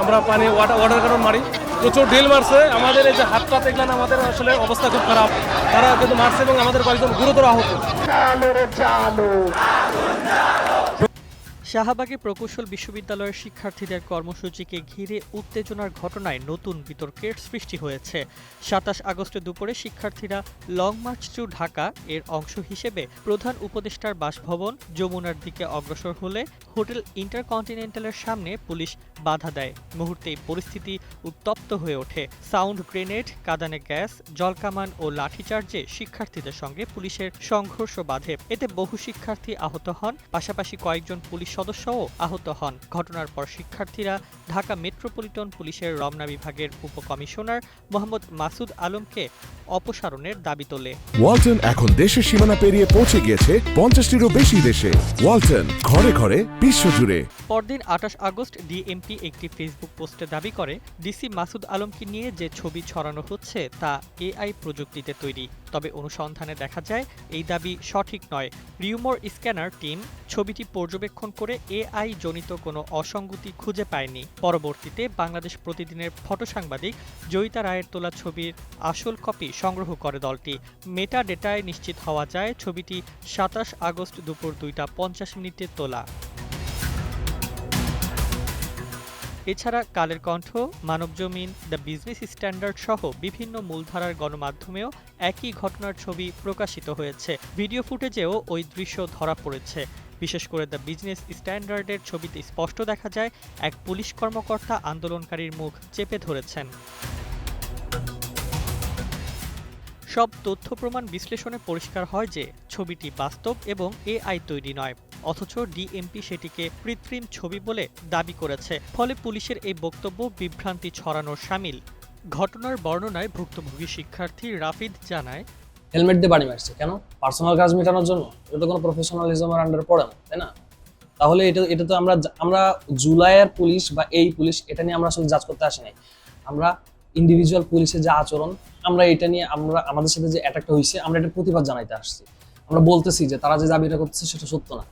আমরা পানি ওয়াটার কারণ মারি, প্রচুর ঢিল মারছে। আমাদের এই যে হাত পা দেখলেন, আমাদের আসলে অবস্থা খুব খারাপ। তারা কিন্তু মারছে এবং আমাদের কয়েকজন গুরুতর আহত। শাহবাগে প্রকৌশল বিশ্ববিদ্যালয়ের শিক্ষার্থীদের কর্মসূচিকে ঘিরে উত্তেজনার ঘটনায় নতুন বিতর্কের সৃষ্টি হয়েছে। ২৭ আগস্ট দুপুরে শিক্ষার্থীরা লং মার্চ টু ঢাকা এর অংশ হিসেবে প্রধান উপদেষ্টার বাসভবন যমুনার দিকে অগ্রসর হলে হোটেল ইন্টারকন্টিনেন্টালের সামনে পুলিশ বাধা দেয়। মুহূর্তেই পরিস্থিতি উত্তপ্ত হয়ে ওঠে। সাউন্ড গ্রেনেড, কাঁদানে গ্যাস, জলকামান ও লাঠিচার্জে শিক্ষার্থীদের সঙ্গে পুলিশের সংঘর্ষ বাধে। এতে বহু শিক্ষার্থী আহত হন, পাশাপাশি কয়েকজন পুলিশ সদস্যও আহত হন। ঘটনার পর শিক্ষার্থীরা ঢাকা মেট্রোপলিটন পুলিশের রমনা বিভাগের উপকমিশনার মোহাম্মদ মাসুদ আলমকে অপসারণের দাবি তোলে। ওয়ালটন এখন দেশের সীমানা পেরিয়ে পৌঁছে গিয়েছে ৫০টিরও বেশি দেশে। ওয়ালটন, ঘরে ঘরে বিশ্বজুড়ে। পরদিন ২৮ আগস্ট ডিএমপি একটি ফেসবুক পোস্টে দাবি করে, ডিসি মাসুদ আলমকে নিয়ে যে ছবি ছড়ানো হচ্ছে তা এআই প্রযুক্তিতে তৈরি। তবে অনুসন্ধানে দেখা যায় এই দাবি সঠিক নয়। রিউমর স্ক্যানার টিম ছবিটি পর্যবেক্ষণ করে এআই জনিত কোনো অসঙ্গতি খুঁজে পায়নি। পরবর্তীতে বাংলাদেশ প্রতিদিনের ফটো সাংবাদিক জয়িতা রায়ের তোলা ছবির আসল কপি সংগ্রহ করে দলটি। মেটা ডেটায় নিশ্চিত হওয়া যায় ছবিটি ২৭ আগস্ট দুপুর ২টা ৫০ মিনিটে তোলা। এছাড়া Kaler Kantho, Manabzamin, the business standard সহ বিভিন্ন মূলধারার গণমাধ্যমেও একই ঘটনার ছবি প্রকাশিত হয়েছে। ভিডিও ফুটেজেও ওই দৃশ্য ধরা পড়েছে। বিশেষ করে দ্য বিজনেস স্ট্যান্ডার্ডের ছবিতে স্পষ্ট দেখা যায় এক পুলিশ কর্মকর্তা আন্দোলনকারীর মুখ চেপে ধরেছেন। সব তথ্য প্রমাণ বিশ্লেষণে পরিষ্কার হয় যে ছবিটি বাস্তব এবং এআই তৈরি নয়, অথচ ডিএমপি সেটিকে কৃত্রিম ছবি বলে দাবি করেছে। ফলে পুলিশের এই বক্তব্য বিভ্রান্তি ছড়ানোর শামিল। ঘটনার বর্ণনায় ভুক্তভোগী শিক্ষার্থী রাফিদ জানায়, হেলমেট দিয়ে বাড়ি মারছে কেন? পার্সোনাল কাজ মেটানোর জন্য? এটা তো কোনো প্রফেশনালিজমের আন্ডারে পড়ে না, তাই না? তাহলে এটা তো আমরা জুলাইয়ের পুলিশ বা এই পুলিশ এটা নিয়ে আমরা আসলে জাজ করতে আসি নাই। আমরা ইন্ডিভিজুয়াল পুলিশের যে আচরণ, আমরা এটা নিয়ে আমাদের সাথে যে অ্যাটাকটা হয়েছে আমরা এটার প্রতিবাদ জানাইতে আসছি। আমরা বলতেছি যে তারা যে দাবিটা করতেছে সেটা সত্য না।